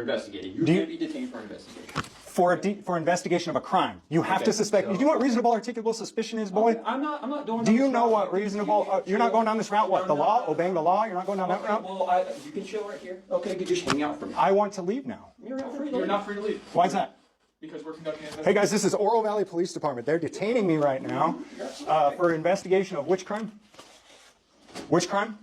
investigating. You're going to be detained for investigation. For investigation of a crime. You have to suspect. Do you know what reasonable articulable suspicion is, boy? I'm not doing. Do you know what reasonable? You're not going down this route. What, the law? Obeying the law? You're not going down that route. Well, you can chill right here. Okay, you just hang out for me. I want to leave now. You're not free to leave. You're not free to leave. Why is that? Because we're conducting an investigation. Hey guys, this is Oro Valley Police Department. They're detaining me right now for investigation of which crime? Which crime?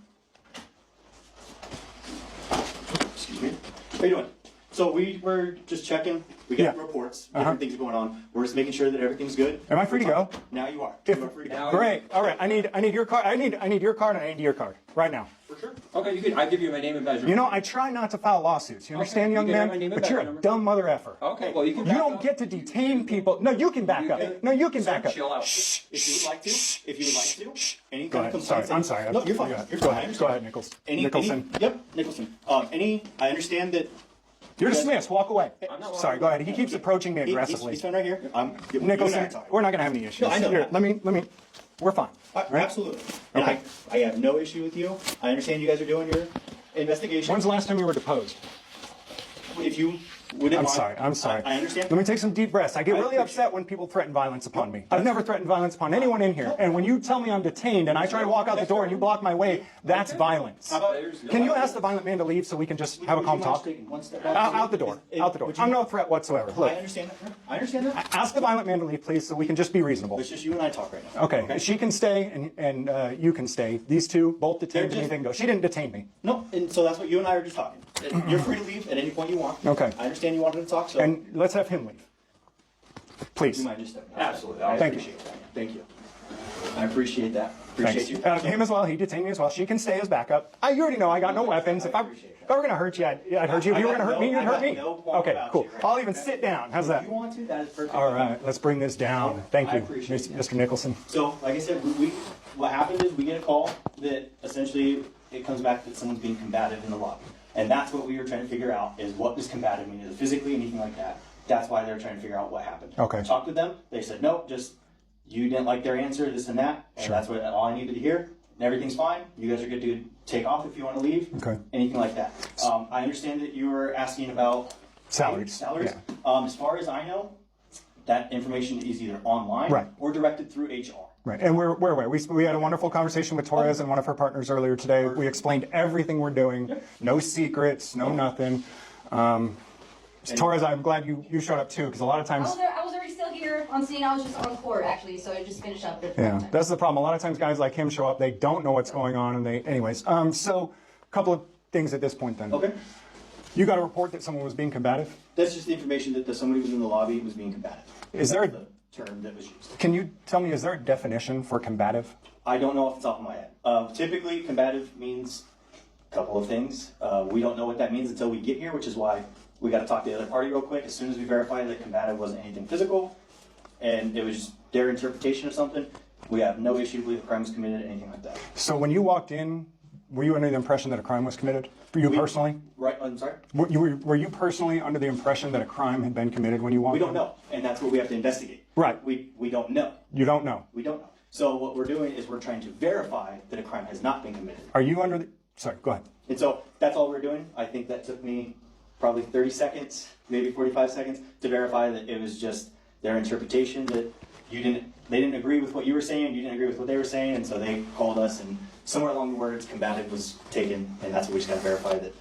Excuse me. How you doing? So we were just checking. We got reports. Different things going on. We're just making sure that everything's good. Am I free to go? Now you are. You are free to go. Great. All right. I need your card. I need your card and I need your card right now. For sure. Okay, you can. I give you my name and badge. You know, I try not to file lawsuits. You understand, young man? But you're a dumb mother effer. Okay. Well, you can. You don't get to detain people. No, you can back up. No, you can back up. Chill out. Shh. If you would like to. If you would like to. Any Go kind of ahead. complaints. I'm sorry. No, you're fine. Go ahead. Go ahead, Nichols. Nicholson. Yep, Nicholson. I understand that. You're dismissed. Walk away. I'm not Sorry. Go ahead. He keeps approaching me aggressively. He's fine right here. Nicholson, we're not going to have any issues. No, I know Here, that. let me. We're fine. Right? Absolutely. And Okay. I have no issue with you. I understand you guys are doing your investigation. When's the last time you were deposed? If you wouldn't mind. I'm sorry. I understand. Let me take some deep breaths. I get really appreciate upset when people threaten violence upon me. I've never threatened violence upon anyone in here. And when you tell me I'm detained and I try to walk out the door and you block my way, that's violence. Can you ask the violent man to leave so we can just have a calm talk? Out the door. Out the door. I'm no threat whatsoever. Look, I understand that. I understand that. ask the violent man to leave, please, so we can just be reasonable. It's just you and I talk right now. Okay. She can stay and you can stay. These two both detained me. They can go. She didn't detain me. No, and so that's what you and I are just talking. You're free to leave at any point you want. Okay. I understand you wanted to talk, so. And let's have him leave. Please. You might just step in. Absolutely. I Thank you. appreciate that. Thank you. I appreciate that. Appreciate Thanks. you. Him as well. He detained me as well. She can stay as backup. You already know I got no weapons. If I were going to hurt you, I'd hurt you. If you were going to hurt me, you'd hurt me. Okay, cool. I'll even sit down. How's that? If you want to, that is perfect. All right, let's bring this down. Thank I you, appreciate that. Mr. Nicholson. So, like I said, what happened is we get a call that essentially it comes back that someone's being combative in the lobby. And that's what we were trying to figure out is what does combative mean? Is it physically, anything like that? That's why they're trying to figure out what happened. Okay. Talked with them. They said, no, just you didn't like their answer, this and that. And Sure. that's what all I needed to hear. And everything's fine. You guys are good to take off if you want to leave. Okay. Anything like that. I understand that you were asking about Salaries. Salaries. Yeah. As far as I know, that information is either online Right. or directed through HR. Right, and we're aware. We had a wonderful conversation with Torres and one of her partners earlier today. We explained everything we're doing. No secrets, no nothing. Torres, I'm glad you showed up too, because a lot of times. I was already still here on scene. I was just on court actually, so I just finished up. Yeah, that's the problem. A lot of times guys like him show up, they don't know what's going on, and anyways. So a couple of things at this point then. Okay. You got a report that someone was being combative? That's just the information that somebody was in the lobby and was being combative. Is there the term that was used? Can you tell me, is there a definition for combative? I don't know off the top of my head. Typically, combative means a couple of things. We don't know what that means until we get here, which is why we got to talk to the other party real quick. As soon as we verify that combative wasn't anything physical, and it was just their interpretation of something, we have no issue to believe a crime was committed, anything like that. So when you walked in, were you under the impression that a crime was committed? For you personally? Right, I'm sorry? Were you personally under the impression that a crime had been committed when you walked in? We don't know, and that's what we have to investigate. Right. We don't know. You don't know? We don't know. So what we're doing is we're trying to verify that a crime has not been committed. Are you under the... Sorry, go ahead. And so that's all we're doing. I think that took me probably 30 seconds, maybe 45 seconds, to verify that it was just their interpretation, that they didn't agree with what you were saying, you didn't agree with what they were saying, and so they called us, and somewhere along the words, combative was taken, and that's what we just got to verify that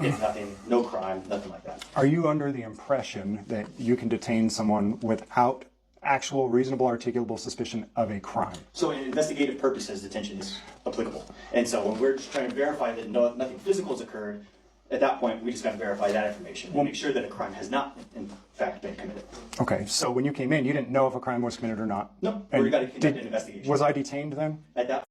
it's nothing, no crime, nothing like that. Are you under the impression that you can detain someone without actual reasonable articulable suspicion of a crime? So in investigative purposes, detention is applicable. And so when we're just trying to verify that nothing physical has occurred, at that point, we just got to verify that information and make sure that a crime has not, in fact, been committed. Okay, so when you came in, you didn't know if a crime was committed or not? No, we got to conduct an investigation. Was I detained then? At that